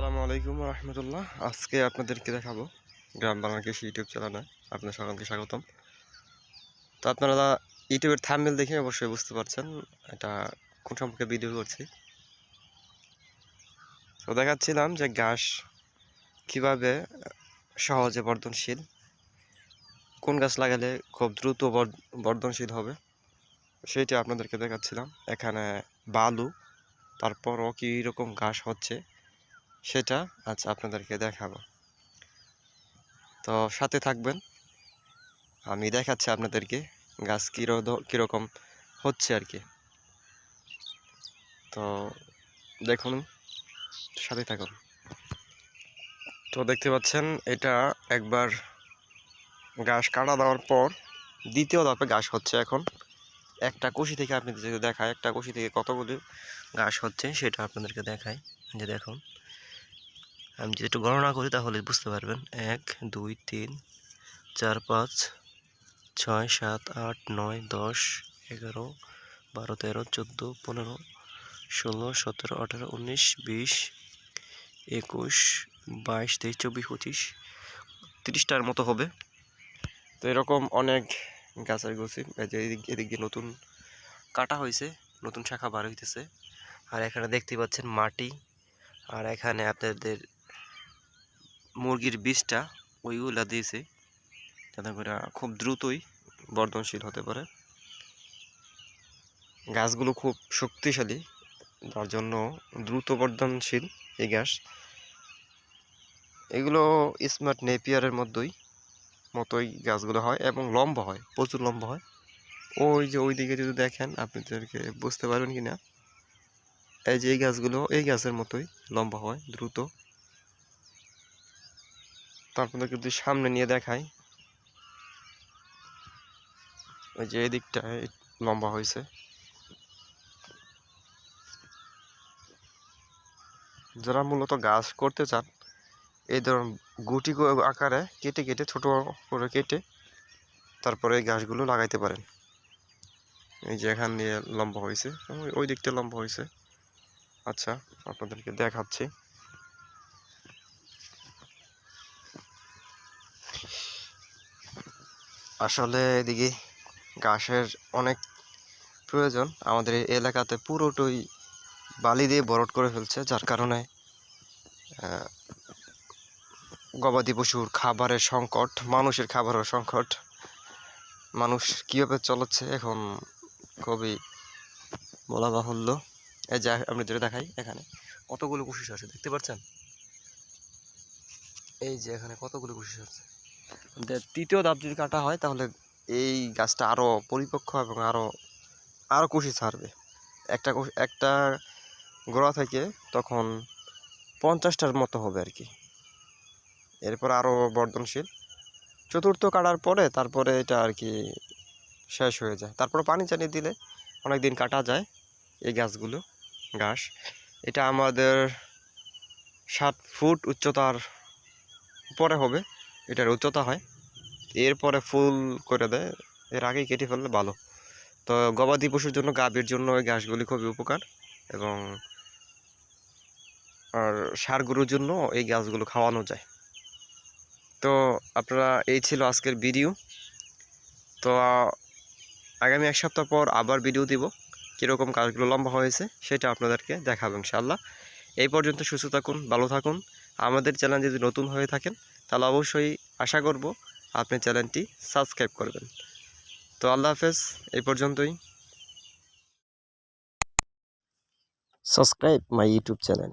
আসসালামু আলাইকুম রহমতুল্লাহ। আজকে আপনাদেরকে দেখাবো গ্রাম বাংলা কৃষি ইউটিউব চ্যানেলে আপনার সকলকে স্বাগতম। তো আপনারা ইউটিউবের থাম্বনেল দেখে অবশ্যই বুঝতে পারছেন এটা কোন সম্পর্কে ভিডিও করছি। তো দেখাচ্ছিলাম যে ঘাস কিভাবে সহজে বর্ধনশীল, কোন গাছ লাগালে খুব দ্রুত বর্ধনশীল হবে সেইটা আপনাদেরকে দেখাচ্ছিলাম। এখানে বালু, তারপরও কীরকম ঘাস হচ্ছে সেটা আজ আপনাদেরকে দেখাবো। তো সাথে থাকবেন, আমি দেখাচ্ছি আপনাদেরকে গাছ কীরকম হচ্ছে আর কি। তো দেখুন, সাথে থাকুন। তো দেখতে পাচ্ছেন এটা একবার ঘাস কাটা দেওয়ার পর দ্বিতীয় ধাপে ঘাস হচ্ছে। এখন একটা কুশি থেকে আপনি যদি দেখায় একটা কুশি থেকে কতগুলি ঘাস হচ্ছে সেটা আপনাদেরকে দেখাই। যে দেখুন, আমি যদি একটু গণনা করি তাহলে বুঝতে পারবেন। 1 2 3 4 5 6 7 8 9 10 11 12 13 14 15 16 17 18 19 20 21 22 23 24 25 30টার মতো হবে। তো এরকম অনেক গাছের গোছি এদিক দিয়ে নতুন কাটা হয়েছে, নতুন শাখা বার হইতেছে। আর এখানে দেখতে পাচ্ছেন মাটি, আর এখানে আপনাদের মুরগির বীজটা ওইগুলা দিয়েছে যাতে করে খুব দ্রুতই বর্ধনশীল হতে পারে। গাছগুলো খুব শক্তিশালী, তার জন্য দ্রুত বর্ধনশীল এই গাছ। এগুলো স্মার্ট নেপিয়ারের মতোই গাছগুলো হয় এবং লম্বা হয়, প্রচুর লম্বা হয়। ওই যে ওই দিকে যদি দেখেন আপনাদেরকে বুঝতে পারবেন কি না, এই যে এই গাছগুলো এই গাছের মতোই লম্বা হয় দ্রুত। তারপরে যদি সামনে নিয়ে দেখাই, ওই যে এই দিকটায় লম্বা হয়েছে। যারা মূলত গাছ করতে চান এই ধরুন গুটি আকারে কেটে কেটে ছোট করে কেটে তারপরে এই গাছগুলো লাগাইতে পারেন। এই যে এখান দিয়ে লম্বা হয়েছে, ওই দিকটা লম্বা হয়েছে। আচ্ছা, আপনাদেরকে দেখাচ্ছি। আসলে এদিকে ঘাসের অনেক প্রয়োজন। আমাদের এই এলাকাতে পুরোটাই বালি দিয়ে ভরাট করে ফেলছে, যার কারণে গবাদি পশুর খাবারের সংকট, মানুষের খাবারের সংকট। মানুষ কীভাবে চলাচ্ছে এখন খুবই বলা বাহুল্য। এই যে আপনি যেটা দেখাই, এখানে কতগুলো কোশিশ আছে দেখতে পাচ্ছেন। এই যে এখানে কতগুলো কোশিশ আছে। তৃতীয় ধাপ যদি কাটা হয় তাহলে এই গাছটা আরও পরিপক্ক এবং আরও কুশি ছাড়বে। একটা গোড়া থেকে তখন 50টার মতো হবে আর কি। এরপর আরও বর্ধনশীল। চতুর্থ কাটার পরে তারপরে এটা আর কি শেষ হয়ে যায়। তারপরে পানি চানি দিলে অনেক দিন কাটা যায় এই ঘাস। এটা আমাদের 7 ফুট উচ্চতার পরে হবে, এটার উচ্চতা হয়। এরপরে ফুল করে দেয়, এর আগেই কেটে ফেললে ভালো। তো গবাদি পশুর জন্য, গাভীর জন্য এই ঘাসগুলি খুবই উপকার, এবং আর ষাঁড় গরুর জন্য এই গাছগুলো খাওয়ানো যায়। তো আপনারা, এই ছিল আজকের ভিডিও। তো আগামী 1 সপ্তাহ পর আবার ভিডিও দিব, কীরকম গাছগুলো লম্বা হয়েছে সেটা আপনাদেরকে দেখাবো ইনশাআল্লাহ। এই পর্যন্ত সুস্থ থাকুন, ভালো থাকুন। আমাদের চ্যানেল যদি নতুন হয়ে থাকেন তাহলে অবশ্যই আশা করব আপনি চ্যানেলটি সাবস্ক্রাইব করবেন। তো আল্লাহ হাফেজ, এই পর্যন্তই। Subscribe my YouTube channel.